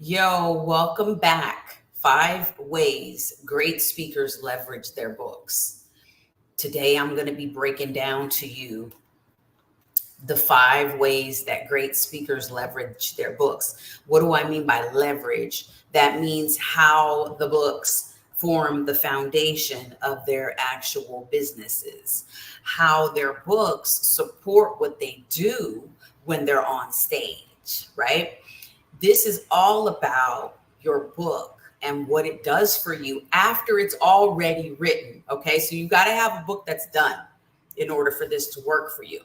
Yo, welcome back. 5 ways great speakers leverage their books. Today, I'm going to be breaking down to you the 5 ways that great speakers leverage their books. What do I mean by leverage? That means how the books form the foundation of their actual businesses, how their books support what they do when they're on stage, right? This is all about your book and what it does for you after it's already written. Okay. So you got to have a book that's done in order for this to work for you.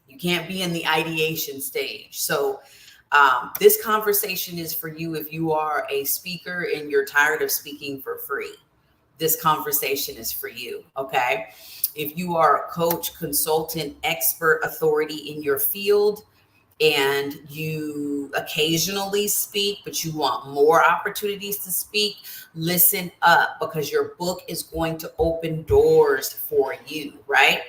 You can't be in the ideation stage. So, this conversation is for you if you are a speaker and you're tired of speaking for free. This conversation is for you. Okay. If you are a coach, consultant, expert, authority in your field, and you occasionally speak, but you want more opportunities to speak, listen up because your book is going to open doors for you, right?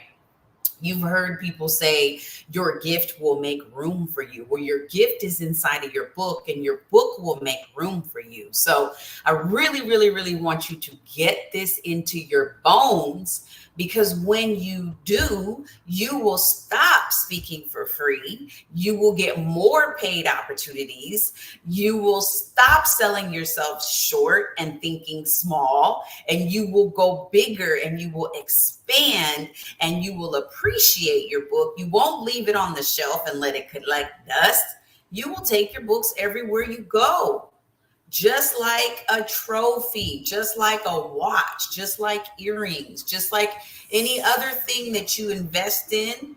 You've heard people say your gift will make room for you. Well, your gift is inside of your book, and your book will make room for you. So I really, really, really want you to get this into your bones, because when you do, you will stop speaking for free. You will get more paid opportunities. You will stop selling yourself short and thinking small, and you will go bigger and you will expand and you will appreciate your book. You won't leave it on the shelf and let it collect dust. You will take your books everywhere you go, just like a trophy, just like a watch, just like earrings, just like any other thing that you invest in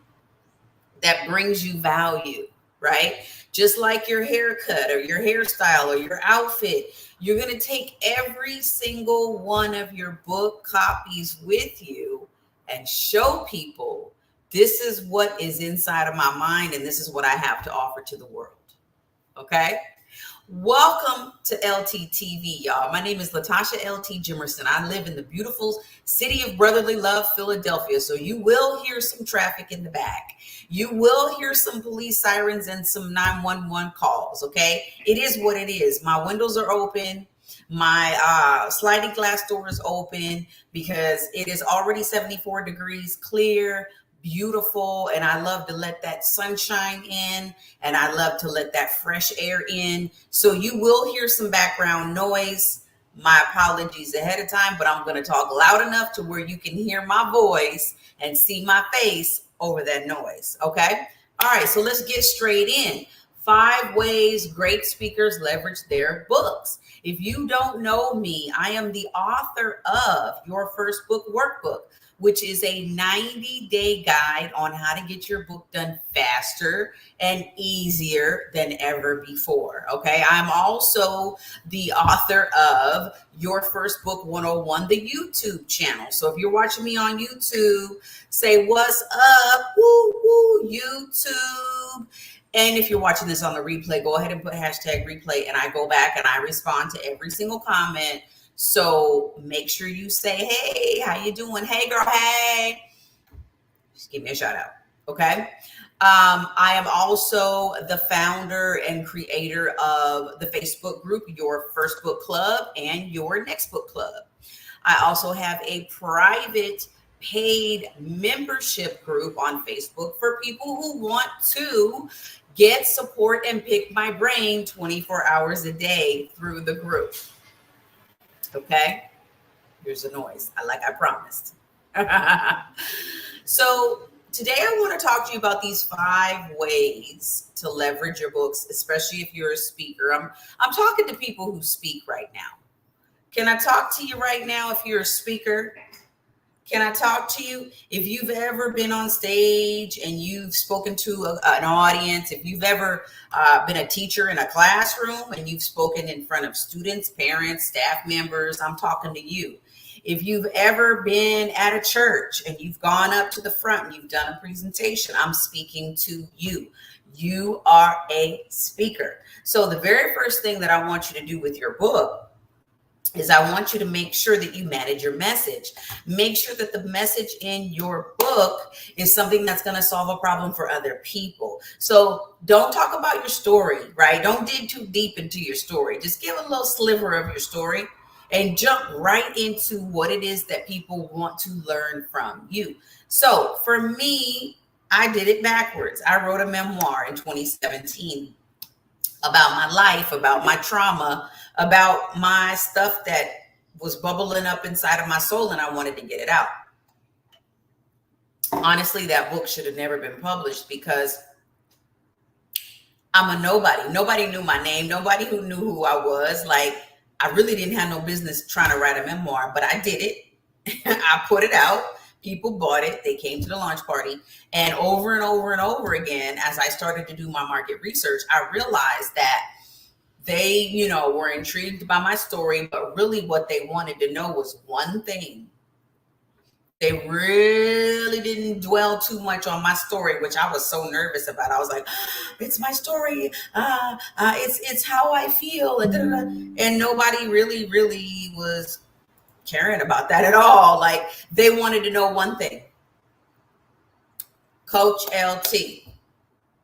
that brings you value, right? Just like your haircut or your hairstyle or your outfit, you're going to take every single one of your book copies with you and show people this is what is inside of my mind and this is what I have to offer to the world. Okay? Welcome to LTTV, y'all. My name is Latasha LT Jimerson. I live in the beautiful city of brotherly love, Philadelphia. So you will hear some traffic in the back. You will hear some police sirens and some 911 calls, okay? It is what it is. My windows are open. My sliding glass door is open because it is already 74 degrees clear, beautiful, and I love to let that sunshine in, and I love to let that fresh air in. So you will hear some background noise. My apologies ahead of time, but I'm going to talk loud enough to where you can hear my voice and see my face over that noise. Okay. All right. So let's get straight in. 5 ways great speakers leverage their books. If you don't know me, I am the author of Your First Book Workbook, which is a 90-day guide on how to get your book done faster and easier than ever before. Okay. I'm also the author of Your First Book 101, the YouTube channel. So if you're watching me on YouTube, say, what's up? Woo, woo, YouTube. And if you're watching this on the replay, go ahead and put hashtag replay, and I go back and I respond to every single comment. So make sure you say, hey, how you doing? Hey, girl, hey. Just give me a shout out, okay? I am also the founder and creator of the Facebook group, Your First Book Club and Your Next Book Club. I also have a private paid membership group on Facebook for people who want to get support and pick my brain 24 hours a day through the group. Okay, here's a noise. I promised. So today I want to talk to you about these 5 ways to leverage your books, especially if you're a speaker. I'm talking to people who speak right now. Can I talk to you right now if you're a speaker? Can I talk to you? If you've ever been on stage and you've spoken to an audience, if you've ever been a teacher in a classroom and you've spoken in front of students, parents, staff members, I'm talking to you. If you've ever been at a church and you've gone up to the front and you've done a presentation, I'm speaking to you. You are a speaker. So the very first thing that I want you to do with your book is I want you to make sure that you manage your message. Make sure that the message in your book is something that's going to solve a problem for other people. So don't talk about your story, right? Don't dig too deep into your story. Just give a little sliver of your story and jump right into what it is that people want to learn from you. So for me, I did it backwards. I wrote a memoir in 2017 about my life, about my trauma, about my stuff that was bubbling up inside of my soul, and I wanted to get it out. Honestly, that book should have never been published because I'm a nobody. Nobody knew my name. Nobody who knew who I was. Like, I really didn't have no business trying to write a memoir, but I did it. I put it out. People bought it. They came to the launch party. And over and over and over again, as I started to do my market research, I realized that they, were intrigued by my story, but really what they wanted to know was one thing. They really didn't dwell too much on my story, which I was so nervous about. I was like, it's my story. It's how I feel. And nobody really was caring about that at all. Like, they wanted to know one thing. Coach LT.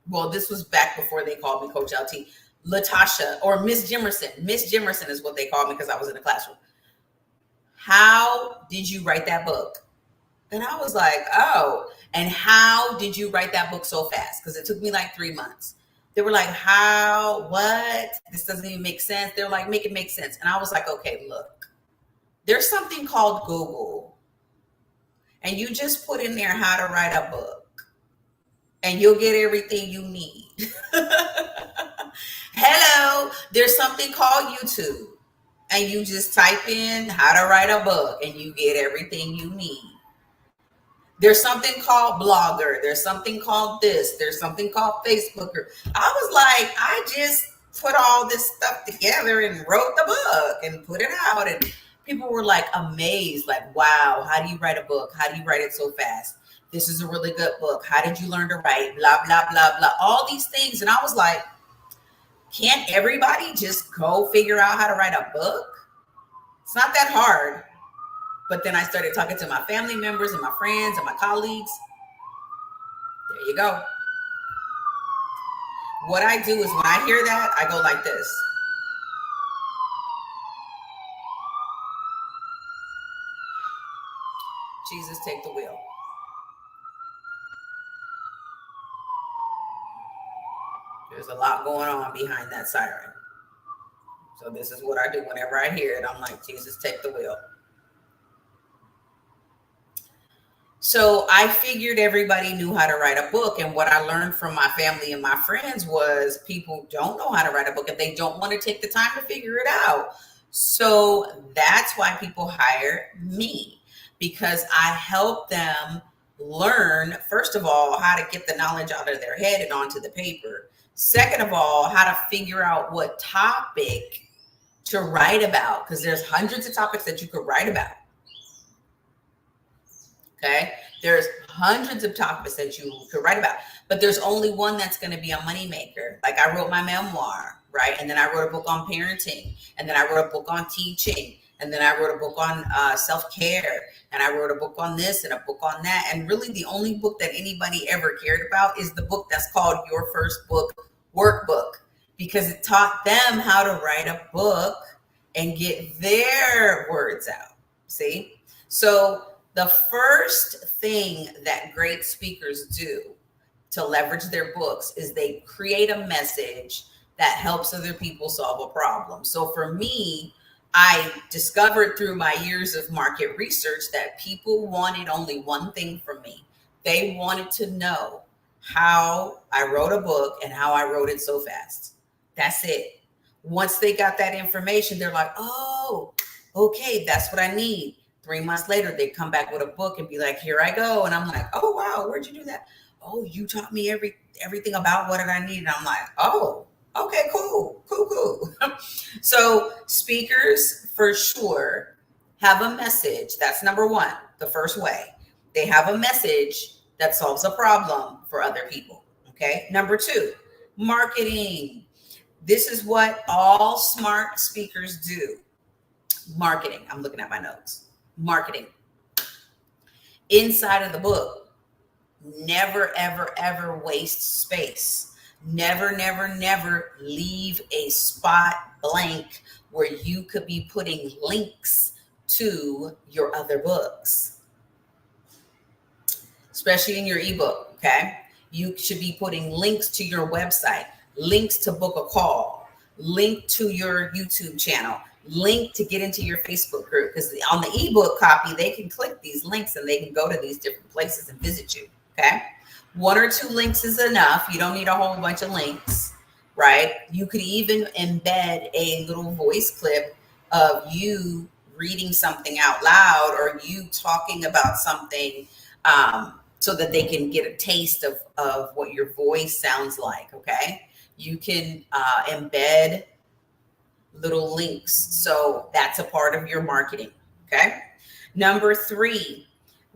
Well, this was back before they called me Coach LT. Latasha, or Miss Jimerson. Miss Jimerson is what they called me because I was in the classroom. How did you write that book? And I was like, oh, and how did you write that book so fast? Because it took me like 3 months. They were like, how, what? This doesn't even make sense. They're like, make it make sense. And I was like, okay, look, there's something called Google. And you just put in there how to write a book. And you'll get everything you need. Hello, there's something called YouTube. And you just type in how to write a book and you get everything you need. There's something called Blogger. There's something called this. There's something called Facebook. I was like, I just put all this stuff together and wrote the book and put it out. And people were like amazed, like, wow, how do you write a book? How do you write it so fast? This is a really good book. How did you learn to write? Blah, blah, blah, blah. All these things. And I was like, can't everybody just go figure out how to write a book? It's not that hard. But then I started talking to my family members and my friends and my colleagues. There you go. What I do is when I hear that, I go like this. Jesus, take the wheel. There's a lot going on behind that siren. So this is what I do whenever I hear it. I'm like, Jesus, take the wheel. So I figured everybody knew how to write a book. And what I learned from my family and my friends was people don't know how to write a book and they don't want to take the time to figure it out. So that's why people hire me, because I help them learn, first of all, how to get the knowledge out of their head and onto the paper. Second of all, how to figure out what topic to write about, because there's hundreds of topics that you could write about. Okay, there's hundreds of topics that you could write about, but there's only one that's going to be a moneymaker. Like I wrote my memoir, right? And then I wrote a book on parenting, and then I wrote a book on teaching, and then I wrote a book on self-care, and I wrote a book on this and a book on that. And really the only book that anybody ever cared about is the book that's called Your First Book Workbook, because it taught them how to write a book and get their words out. See? So the first thing that great speakers do to leverage their books is they create a message that helps other people solve a problem. So for me, I discovered through my years of market research that people wanted only one thing from me. They wanted to know how I wrote a book and how I wrote it so fast. That's it. Once they got that information, they're like, oh, okay, that's what I need. 3 months later, they come back with a book and be like, here I go. And I'm like, oh, wow, where'd you do that? Oh, you taught me everything about what I need. And I'm like, oh, okay, cool. So speakers for sure have a message. That's number one, the first way. They have a message that solves a problem for other people. Okay. Number two, marketing. This is what all smart speakers do. Marketing. I'm looking at my notes. Marketing. Inside of the book, never, ever, ever waste space. Never, never, never leave a spot blank where you could be putting links to your other books, especially in your ebook. Okay. You should be putting links to your website, links to book a call, link to your YouTube channel, link to get into your Facebook group. Because on the ebook copy, they can click these links and they can go to these different places and visit you. Okay. 1 or 2 links is enough. You don't need a whole bunch of links, right? You could even embed a little voice clip of you reading something out loud or you talking about something, so that they can get a taste of what your voice sounds like. Okay. You can embed little links. So that's a part of your marketing. Okay. Number 3,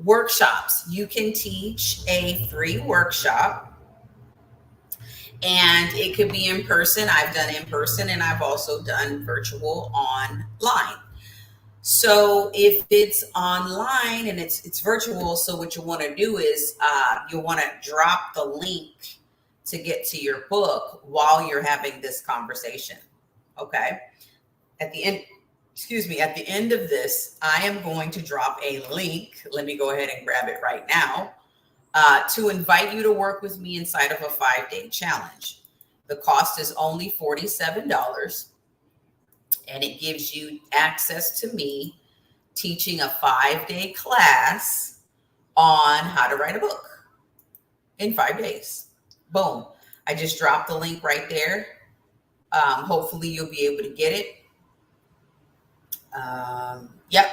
workshops. You can teach a free workshop, and it could be in person. I've done in person and I've also done virtual online. So if it's online and it's virtual, so what you want to do is you want to drop the link to get to your book while you're having this conversation. Okay. At the end of this, I am going to drop a link. Let me go ahead and grab it right now, to invite you to work with me inside of a 5-day challenge. The cost is only $47. And it gives you access to me teaching a 5-day class on how to write a book in 5 days. Boom. I just dropped the link right there. Hopefully you'll be able to get it. Yep.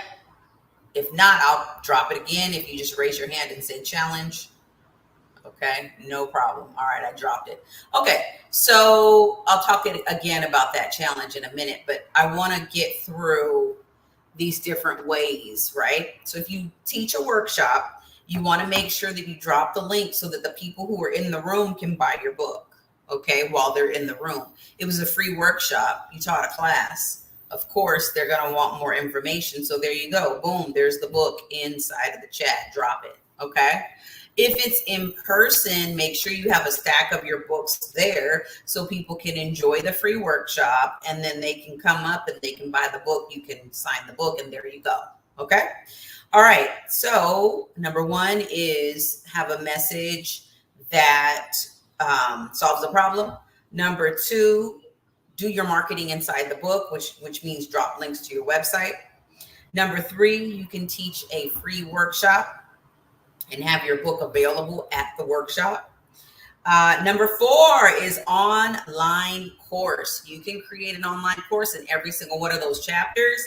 If not, I'll drop it again. If you just raise your hand and say challenge. Okay, no problem. All right, I dropped it. Okay, so I'll talk again about that challenge in a minute, but I want to get through these different ways, right? So if you teach a workshop, you want to make sure that you drop the link so that the people who are in the room can buy your book, okay, while they're in the room. It was a free workshop. You taught a class. Of course, they're going to want more information. So there you go. Boom, there's the book inside of the chat. Drop it, okay? If it's in person, make sure you have a stack of your books there so people can enjoy the free workshop and then they can come up and they can buy the book. You can sign the book and there you go. Okay. All right. So number 1 is have a message that solves the problem. Number 2, do your marketing inside the book, which means drop links to your website. Number 3, you can teach a free workshop and have your book available at the workshop. Number 4 is online course. You can create an online course, and every single one of those chapters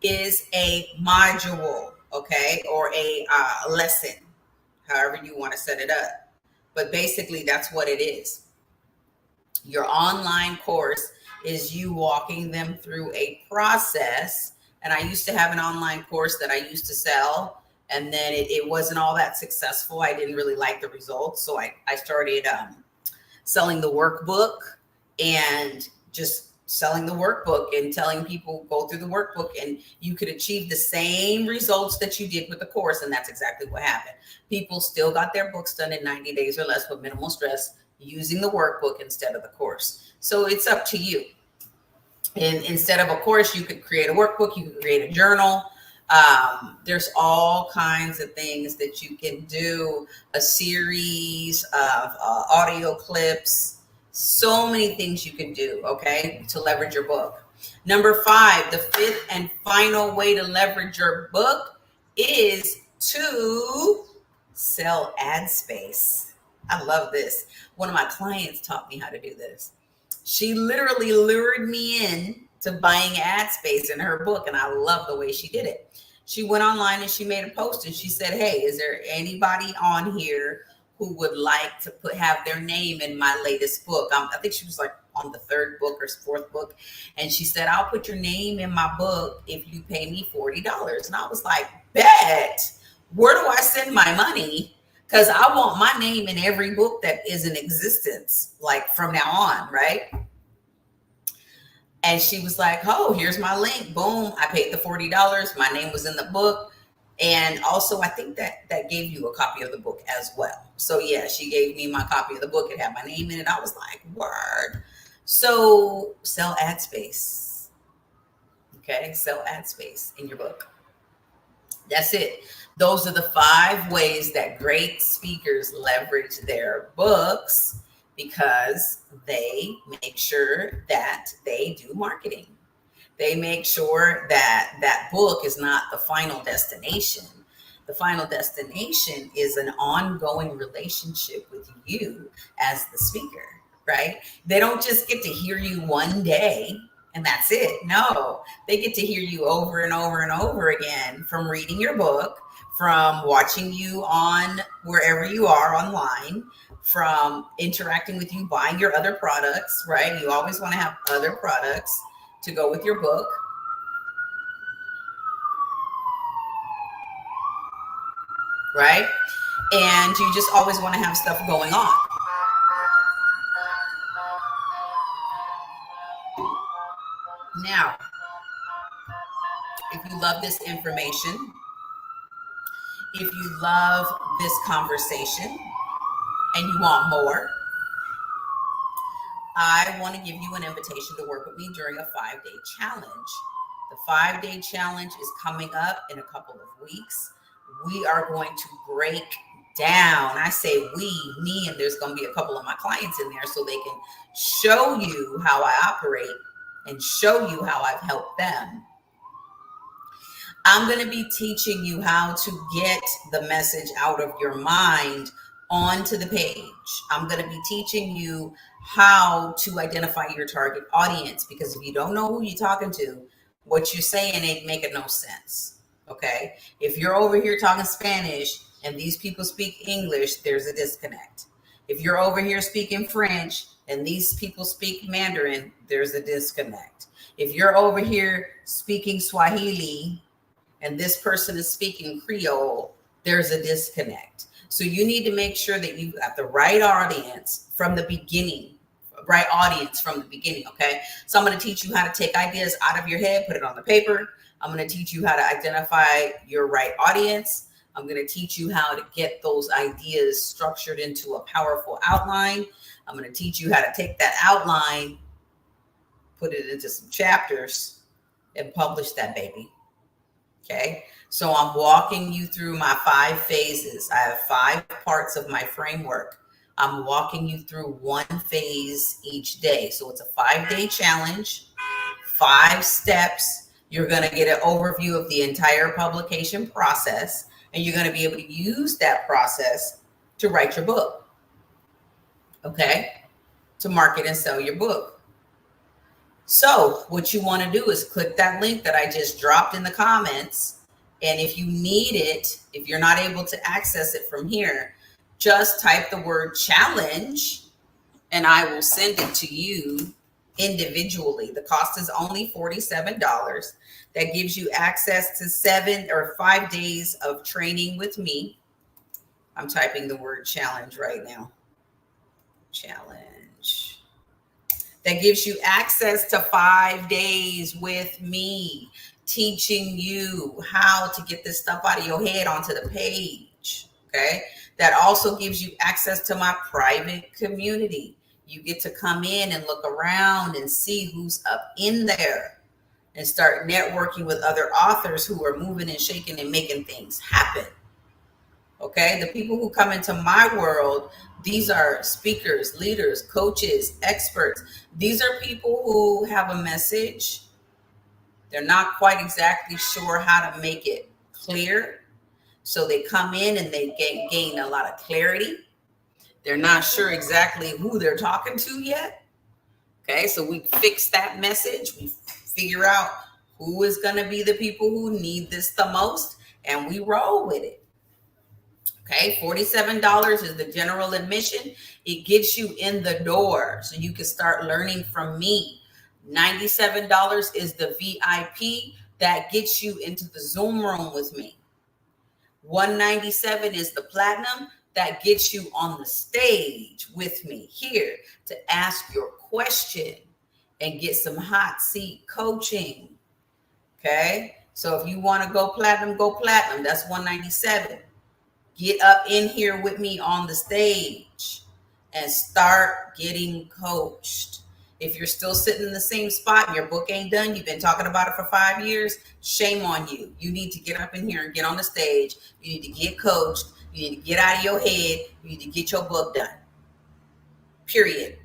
is a module, okay, or a lesson, however you want to set it up. But basically, that's what it is. Your online course is you walking them through a process. And I used to have an online course that I used to sell. And then it wasn't all that successful. I didn't really like the results. So I started selling the workbook and just selling the workbook and telling people go through the workbook and you could achieve the same results that you did with the course. And that's exactly what happened. People still got their books done in 90 days or less with minimal stress using the workbook instead of the course. So it's up to you. And instead of a course, you could create a workbook, you could create a journal. There's all kinds of things that you can do, a series of audio clips, so many things you can do, okay, to leverage your book. Number 5, the 5th and final way to leverage your book is to sell ad space. I love this. One of my clients taught me how to do this. She literally lured me in to buying ad space in her book, and I love the way she did it. She went online and she made a post and she said, hey, is there anybody on here who would like to have their name in my latest book? I think she was like on the 3rd book or 4th book. And she said, I'll put your name in my book if you pay me $40. And I was like, bet. Where do I send my money? Because I want my name in every book that is in existence, like from now on, right? And she was like, oh, here's my link. Boom. I paid the $40. My name was in the book. And also, I think that gave you a copy of the book as well. So yeah, she gave me my copy of the book. It had my name in it. I was like, word. So sell ad space. Okay, sell ad space in your book. That's it. Those are the 5 ways that great speakers leverage their books, because they make sure that they do marketing. They make sure that that book is not the final destination. The final destination is an ongoing relationship with you as the speaker, right? They don't just get to hear you one day and that's it. No, they get to hear you over and over and over again, from reading your book, from watching you on wherever you are online, from interacting with you, buying your other products, right? You always want to have other products to go with your book. Right? And you just always want to have stuff going on. Now, if you love this information, if you love this conversation and you want more, I want to give you an invitation to work with me during a 5-day challenge. The 5-day challenge is coming up in a couple of weeks. We are going to break down. I say we, me, and there's going to be a couple of my clients in there so they can show you how I operate and show you how I've helped them. I'm going to be teaching you how to get the message out of your mind onto the page. I'm going to be teaching you how to identify your target audience, because if you don't know who you're talking to, what you're saying ain't making no sense. Okay? If you're over here talking Spanish and these people speak English, there's a disconnect. If you're over here speaking French and these people speak Mandarin, there's a disconnect. If you're over here speaking Swahili and this person is speaking Creole, there's a disconnect. So you need to make sure that you've got the right audience from the beginning, okay? So I'm going to teach you how to take ideas out of your head, put it on the paper. I'm going to teach you how to identify your right audience. I'm going to teach you how to get those ideas structured into a powerful outline. I'm going to teach you how to take that outline, put it into some chapters, and publish that baby. Okay, so I'm walking you through my 5 phases. I have 5 parts of my framework. I'm walking you through one phase each day. So it's a 5-day challenge, 5 steps. You're going to get an overview of the entire publication process, and you're going to be able to use that process to write your book. Okay, to market and sell your book. So what you want to do is click that link that I just dropped in the comments. And if you need it, if you're not able to access it from here, just type the word challenge and I will send it to you individually. The cost is only $47. That gives you access to 7 or 5 days of training with me. I'm typing the word challenge right now. Challenge. That gives you access to 5 days with me, teaching you how to get this stuff out of your head onto the page. Okay. That also gives you access to my private community. You get to come in and look around and see who's up in there and start networking with other authors who are moving and shaking and making things happen. Okay, the people who come into my world, these are speakers, leaders, coaches, experts. These are people who have a message. They're not quite exactly sure how to make it clear. So they come in and they gain a lot of clarity. They're not sure exactly who they're talking to yet. Okay, so we fix that message. We figure out who is going to be the people who need this the most, and we roll with it. Okay, $47 is the general admission. It gets you in the door so you can start learning from me. $97 is the VIP that gets you into the Zoom room with me. $197 is the platinum that gets you on the stage with me here to ask your question and get some hot seat coaching. Okay. So if you want to go platinum, go platinum. That's $197. Get up in here with me on the stage and start getting coached. If you're still sitting in the same spot and your book ain't done, you've been talking about it for 5 years, shame on you. You need to get up in here and get on the stage. You need to get coached. You need to get out of your head. You need to get your book done. Period.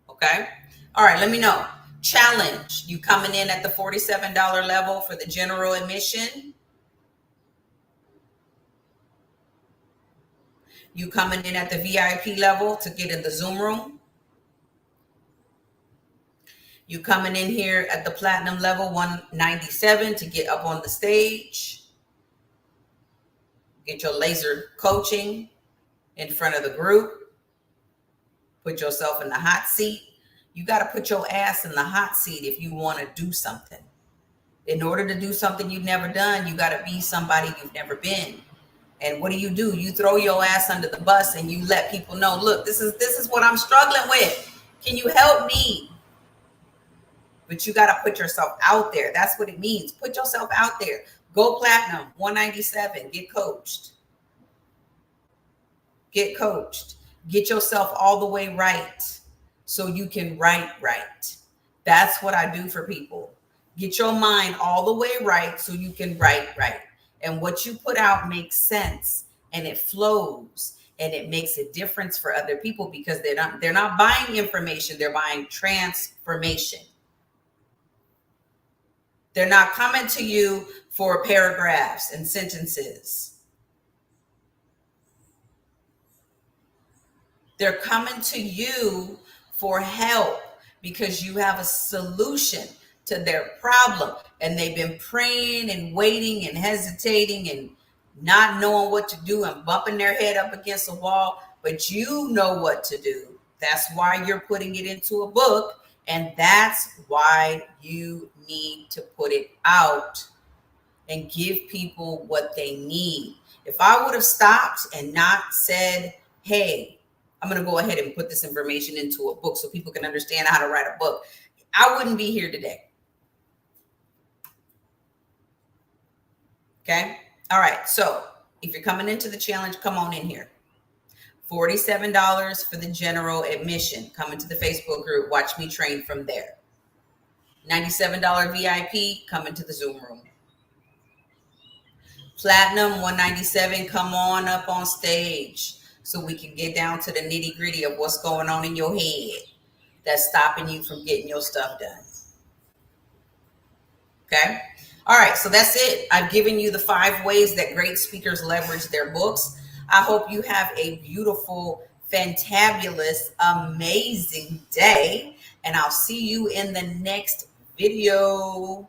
Okay? All right, let me know. Challenge. You coming in at the $47 level for the general admission? You coming in at the VIP level to get in the Zoom room? You coming in here at the platinum level, $197, to get up on the stage? Get your laser coaching in front of the group. Put yourself in the hot seat. You got to put your ass in the hot seat if you want to do something. In order to do something you've never done, you got to be somebody you've never been. And what do? You throw your ass under the bus and you let people know, look, this is what I'm struggling with. Can you help me? But you got to put yourself out there. That's what it means. Put yourself out there. Go platinum, $197. Get coached. Get coached. Get yourself all the way right so you can write right. That's what I do for people. Get your mind all the way right so you can write right. And what you put out makes sense and it flows and it makes a difference for other people because they're not buying information, they're buying transformation. They're not coming to you for paragraphs and sentences. They're coming to you for help because you have a solution to their problem. And they've been praying and waiting and hesitating and not knowing what to do and bumping their head up against a wall. But you know what to do. That's why you're putting it into a book. And that's why you need to put it out and give people what they need. If I would have stopped and not said, hey, I'm going to go ahead and put this information into a book so people can understand how to write a book, I wouldn't be here today. Okay. All right. So if you're coming into the challenge, come on in here. $47 for the general admission. Come into the Facebook group. Watch me train from there. $97 VIP. Come into the Zoom room. Platinum, $197. Come on up on stage so we can get down to the nitty gritty of what's going on in your head that's stopping you from getting your stuff done. Okay. All right. So that's it. I've given you the 5 ways that great speakers leverage their books. I hope you have a beautiful, fantabulous, amazing day. And I'll see you in the next video.